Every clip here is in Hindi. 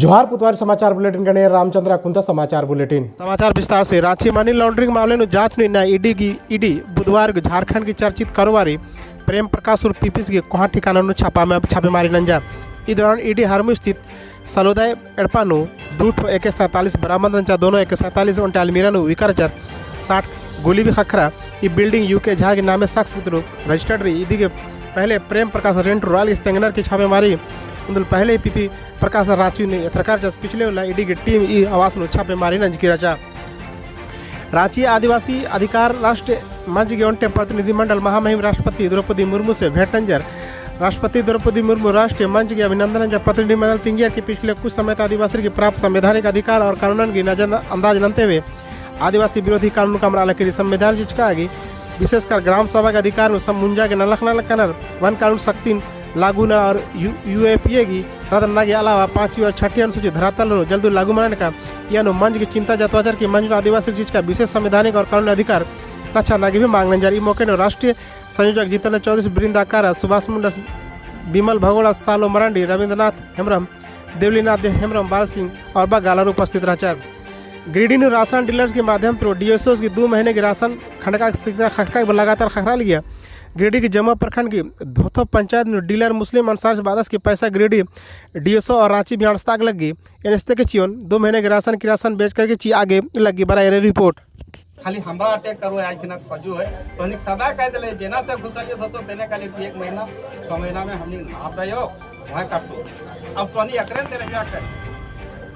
जोहार पुतवारी समाचार बुलेटिन गणे रामचंद्र कुंता समाचार बुलेटिन समाचार विस्तार से रांची मनी लॉन्ड्रिंग मामले में जांच निर्णय ईडी बुधवार झारखंड की चर्चित कारोबारी प्रेम प्रकाश और पीपीसी के कोहा ठिकाना छापेमारी नंजा। इस दौरान ईडी हारमू स्थित सलोदाय एडपानु दूठ AK-47 बरामद नंजा। दोनों AK-47 उनटे अलमीरा विकारचर 60 गोली भी खखरा ई बिल्डिंग यूके झा के नामे शख्स रजिस्टर्ड रही। इदी के पहले प्रेम प्रकाश रेंट रॉयल स्टेंगनर की छापेमारी पहले पीपी प्रकाश रांची ने सरकार पिछले ईडी की टीम ई आवास छापेमारी नंज की रचा। रांची आदिवासी अधिकार राष्ट्र मंच के प्रतिनिधिमंडल महामहिम राष्ट्रपति द्रौपदी मुर्मू से भेंट नंजर। राष्ट्रपति द्रौपदी मुर्मू राष्ट्रीय मंच के अभिनंदन प्रतिनिधिमंडल तिंगिया की पिछले कुछ समय आदिवासी की प्राप्त संवैधानिक अधिकार और कानून की नजरअंदाज नंते हुए आदिवासी विरोधी कानून का अमराला के संविधान चिचकागी विशेषकर ग्राम सभा के अधिकार में मुंजा के नलख कनर वन कानून सख्ती लागू न और UAPA की रद्द के अलावा 5वीं और 6ठी अनुसूचित धरातल जल्द लागू बनाने का यह मंच की चिंता जतवाजर की मंच आदिवासी चीज का विशेष संवैधानिक और कानूनी अधिकार रक्षा की भी मांग नजर। इस मौके राष्ट्रीय संयोजक जितेंद्र चौधरी वृंदाकारा सुभाष मुंडा बिमल भगोड़ा सालो मरांडी रविंद्रनाथ हेम्ब्रम देवलीनाथ हेम्ब्रम बाल सिंह और बागालर उपस्थित रहा। गिरिडीह राशन डीलर्स के माध्यम से DSO की 2 महीने की राशन खटका लगातार खखरा लिया। गिरिडीह की जम्मू प्रखंड की धोथो पंचायत में डीलर मुस्लिम अंसार से बादस के पैसा गिरिडीह DSO और रांची भी आग लगी। एनएसते के चियोन 2 महीने के राशन बेच करके ची आगे लगी बड़ा रिपोर्ट खाली हमरा अटैक करो आज बिना खजू है तो निक सदा कह देले जेना से घुसलिए तो देने का लिए 1 महीना 6 महीना में हमनी नाप दयो वहां काटो। अब तोनी एकरे तेरे क्या कर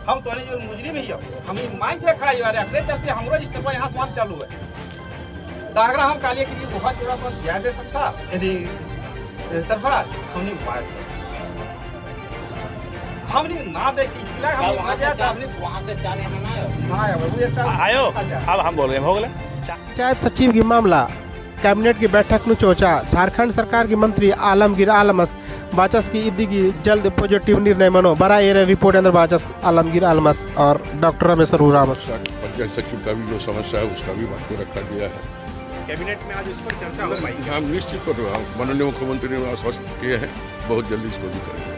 हम तोनी जो मुजरिम ही हो हम माई देखा यार एकरे चलते हमरो रिश्ते यहां सवाल चालू है। दागरा हम कालिए के लिए गुफा चोरा पर दिया दे सकता यदि सरफराज तोनी मार हमनी ना देखी जिला हम मजा हमनी वहां से चाले ना आयो अब हम बोल रहे हैं हो गले। पंचायत सचिव की मामला कैबिनेट की बैठक में चोचा। झारखंड सरकार की मंत्री आलमगीर आलमस बाचस की ईदी की जल्द पॉजिटिव निर्णय मनो बड़ा एरिया रिपोर्ट अंदर बाचस आलमगीर आलमस और डॉक्टर रमेश रामस। पंचायत सचिव का भी जो समस्या है उसका भी बात को रखा गया है कैबिनेट में आज इस पर चर्चा हो पाई। हम निश्चित तौर पर माननीय मुख्यमंत्री ने आश्वस्त किए हैं बहुत जल्दी इसको भी करेंगे।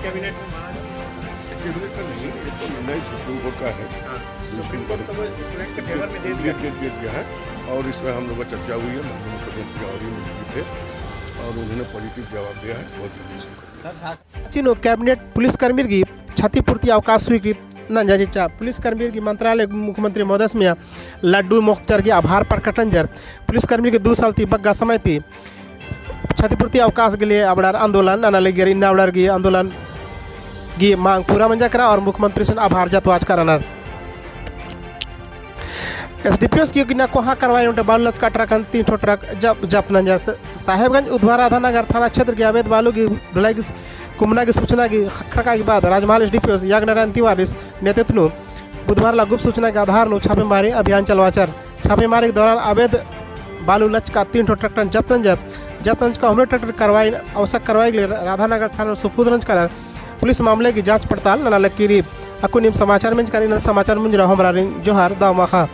कैबिनेट में नई सुप्रीम कोर्ट का है दे दिया है और इसमें हम लोग का चर्चा हुई है। माननीय मुख्यमंत्री और थे और उन्होंने पॉजिटिव जवाब दिया है बहुत जल्दी। चीनो कैबिनेट पुलिसकर्मी की क्षतिपूर्ति अवकाश स्वीकृत नंजा। पुलिसकर्मी की मंत्रालय मुख्यमंत्री महोदय में लड्डू मुख्तर के आभार प्रकटन जर पुलिसकर्मी के 2 साल बग्गा समय थी क्षतिपूर्ति अवकाश के लिए अबड़ार आंदोलन अनालगिर इन अबड़ार की आंदोलन की मांग पूरा मंजा करा और मुख्यमंत्री से आभार जतवाज कराना। SDPOs की कोहा करवाई उनटे बालू लच का ट्रक 3 ट्रक जप नंजा। साहेबगंज उधवा राधानगर थाना क्षेत्र के अवैध बालू की ढुलाई की कुमना की सूचना की खखरा के बाद राजमहल SDPOs यागनारायण तिवारी नेतृत्व बुधवार गुप्त सूचना के आधार छापेमारी अभियान चलवाचर। छापेमारी के दौरान अवैध बालू लच का 3 ट्रैक्टर जब्त का हमने ट्रैक्टर करवाई आवश्यक करवाई के लिए राधानगर थाना सुपुद्रंज कर पुलिस मामले की जांच पड़ताल ननालकीरी अकुनिम समाचार मंच करी समाचार मंज रहो जोहार दाव माखा।